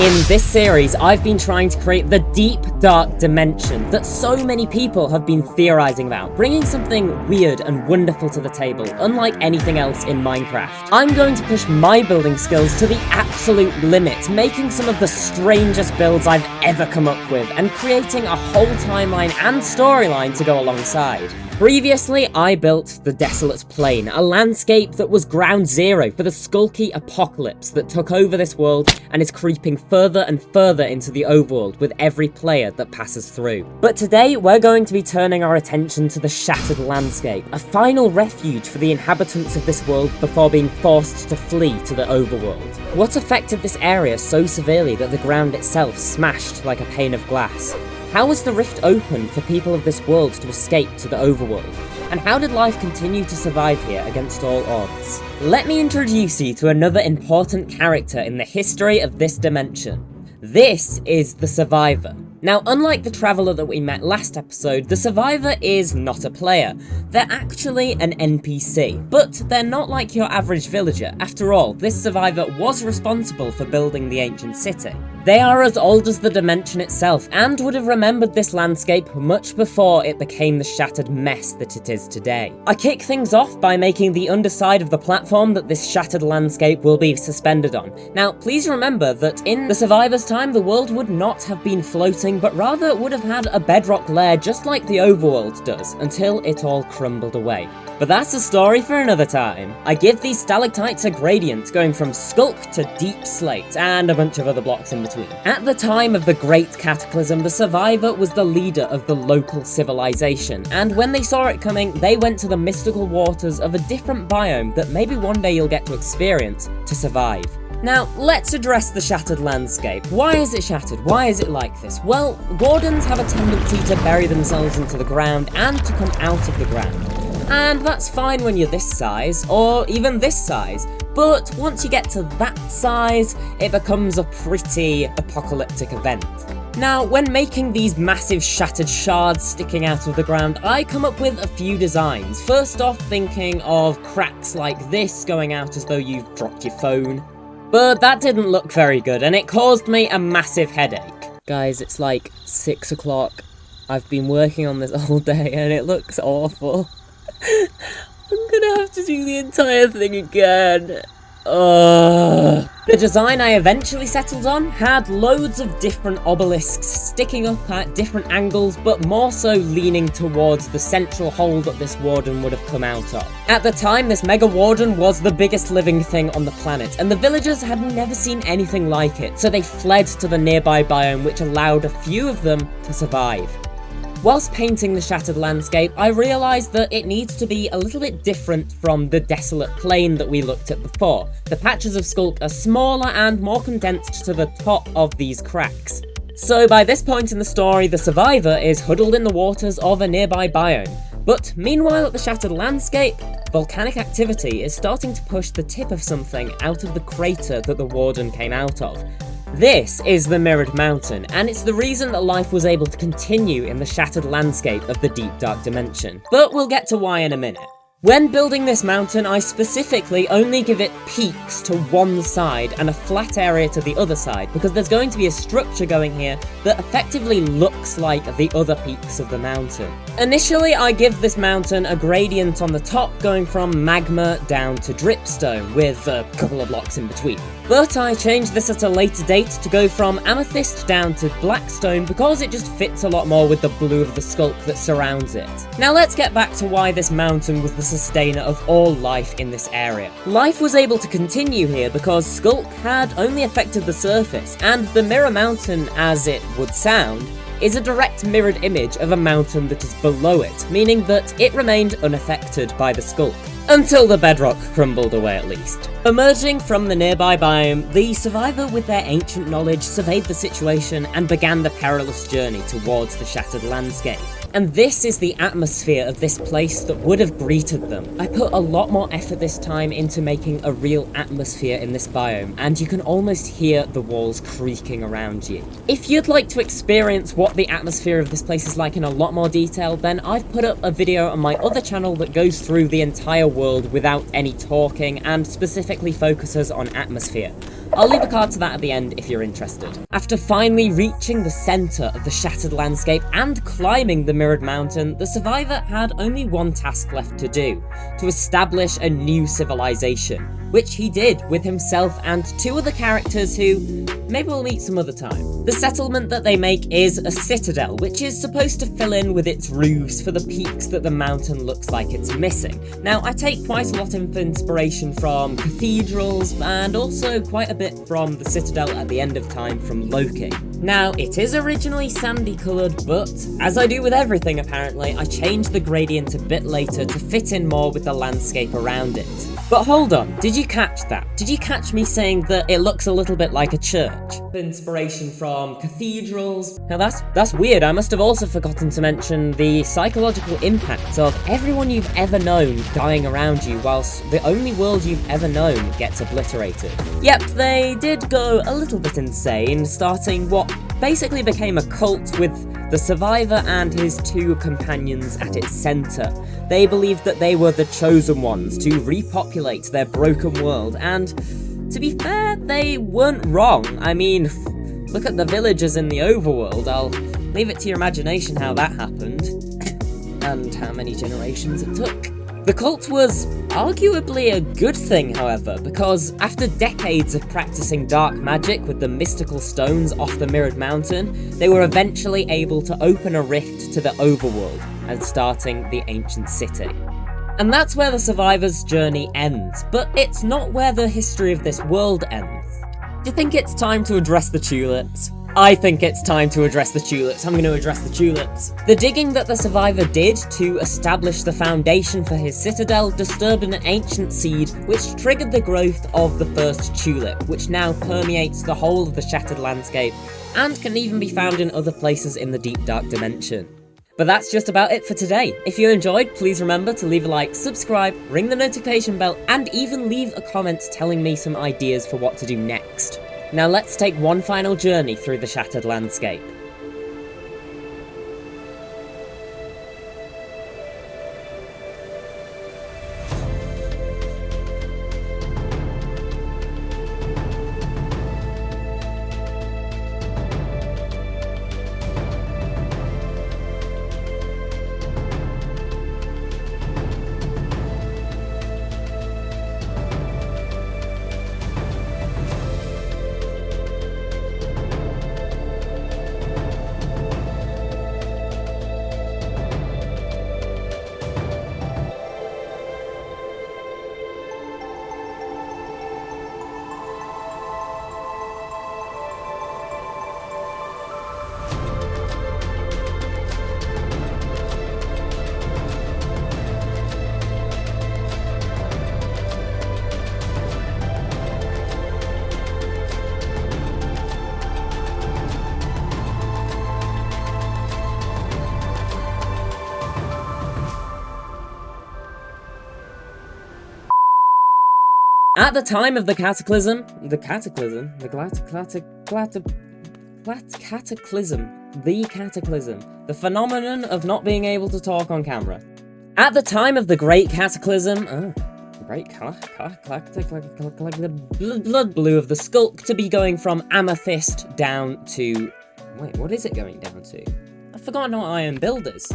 In this series, I've been trying to create the deep, dark dimension that so many people have been theorizing about, bringing something weird and wonderful to the table, unlike anything else in Minecraft. I'm going to push my building skills to the absolute limit, making some of the strangest builds I've ever come up with, and creating a whole timeline and storyline to go alongside. Previously, I built the Desolate Plain, a landscape that was ground zero for the Sculk Apocalypse that took over this world and is creeping further and further into the overworld with every player that passes through. But today, we're going to be turning our attention to the Shattered Landscape, a final refuge for the inhabitants of this world before being forced to flee to the overworld. What affected this area so severely that the ground itself smashed like a pane of glass? How was the rift opened for people of this world to escape to the overworld? And how did life continue to survive here against all odds? Let me introduce you to another important character in the history of this dimension. This is the Survivor. Now, unlike the Traveler that we met last episode, the Survivor is not a player. They're actually an NPC, but they're not like your average villager. After all, this Survivor was responsible for building the ancient city. They are as old as the dimension itself, and would have remembered this landscape much before it became the shattered mess that it is today. I kick things off by making the underside of the platform that this shattered landscape will be suspended on. Now, please remember that in the Survivor's time, the world would not have been floating, but rather would have had a bedrock layer just like the overworld does, until it all crumbled away. But that's a story for another time. I give these stalactites a gradient, going from Sculk to Deep Slate, and a bunch of other blocks in between. At the time of the Great Cataclysm, the Survivor was the leader of the local civilization, and when they saw it coming, they went to the mystical waters of a different biome that maybe one day you'll get to experience to survive. Now, let's address the shattered landscape. Why is it shattered? Why is it like this? Well, Wardens have a tendency to bury themselves into the ground and to come out of the ground. And that's fine when you're this size, or even this size. But once you get to that size, it becomes a pretty apocalyptic event. Now, when making these massive shattered shards sticking out of the ground, I come up with a few designs. First off, thinking of cracks like this going out as though you've dropped your phone. But that didn't look very good, and it caused me a massive headache. Guys, it's like 6 o'clock. I've been working on this all day, and it looks awful. I'm gonna have to do the entire thing again. The design I eventually settled on had loads of different obelisks sticking up at different angles, but more so leaning towards the central hole that this warden would have come out of. At the time, this mega warden was the biggest living thing on the planet, and the villagers had never seen anything like it, so they fled to the nearby biome, which allowed a few of them to survive. Whilst painting the shattered landscape, I realised that it needs to be a little bit different from the Desolate Plain that we looked at before. The patches of Sculk are smaller and more condensed to the top of these cracks. So by this point in the story, the Survivor is huddled in the waters of a nearby biome. But meanwhile at the shattered landscape, volcanic activity is starting to push the tip of something out of the crater that the Warden came out of. This is the Mirrored Mountain, and it's the reason that life was able to continue in the shattered landscape of the Deep Dark Dimension. But we'll get to why in a minute. When building this mountain, I specifically only give it peaks to one side and a flat area to the other side, because there's going to be a structure going here that effectively looks like the other peaks of the mountain. Initially, I give this mountain a gradient on the top going from magma down to dripstone, with a couple of blocks in between. But I changed this at a later date to go from amethyst down to blackstone because it just fits a lot more with the blue of the Sculk that surrounds it. Now let's get back to why this mountain was the sustainer of all life in this area. Life was able to continue here because Sculk had only affected the surface, and the Mirror Mountain, as it would sound, is a direct mirrored image of a mountain that is below it, meaning that it remained unaffected by the Sculk. Until the bedrock crumbled away at least. Emerging from the nearby biome, the Survivor with their ancient knowledge surveyed the situation and began the perilous journey towards the shattered landscape. And this is the atmosphere of this place that would have greeted them. I put a lot more effort this time into making a real atmosphere in this biome, and you can almost hear the walls creaking around you. If you'd like to experience what the atmosphere of this place is like in a lot more detail, then I've put up a video on my other channel that goes through the entire world without any talking and specifically focuses on atmosphere. I'll leave a card to that at the end if you're interested. After finally reaching the center of the shattered landscape and climbing the mirrored mountain, the survivor had only one task left to do: to establish a new civilization, which he did with himself and two other characters who maybe we'll meet some other time. The settlement that they make is a citadel, which is supposed to fill in with its roofs for the peaks that the mountain looks like it's missing. Now, I take quite a lot of inspiration from cathedrals and also quite a bit from the citadel at the end of time from Loki. Now, it is originally sandy coloured, but as I do with everything apparently, I changed the gradient a bit later to fit in more with the landscape around it. But hold on, did you catch that? Did you catch me saying that it looks a little bit like a church? Inspiration from cathedrals. Now that's weird. I must have also forgotten to mention the psychological impact of everyone you've ever known dying around you whilst the only world you've ever known gets obliterated. Yep, they did go a little bit insane, starting what basically became a cult with the survivor and his two companions at its center. They believed that they were the chosen ones to repopulate their broken world, and to be fair, they weren't wrong. I mean, look at the villagers in the overworld. I'll leave it to your imagination how that happened, and how many generations it took. The cult was arguably a good thing, however, because after decades of practicing dark magic with the mystical stones off the mirrored mountain, they were eventually able to open a rift to the overworld and starting the ancient city. And that's where the survivor's journey ends, but it's not where the history of this world ends. Do you think it's time to address the tulips? I think it's time to address the tulips. I'm going to address the tulips. The digging that the survivor did to establish the foundation for his citadel disturbed an ancient seed which triggered the growth of the first tulip, which now permeates the whole of the shattered landscape and can even be found in other places in the deep dark dimension. But that's just about it for today. If you enjoyed, please remember to leave a like, subscribe, ring the notification bell, and even leave a comment telling me some ideas for what to do next. Now let's take one final journey through the shattered landscape. At the time of the cataclysm, the phenomenon of not being able to talk on camera. At the time of the Great Cataclysm, blood blue of the Sculk to be going from amethyst down to, wait, what is it going down to? I've forgotten what iron build is.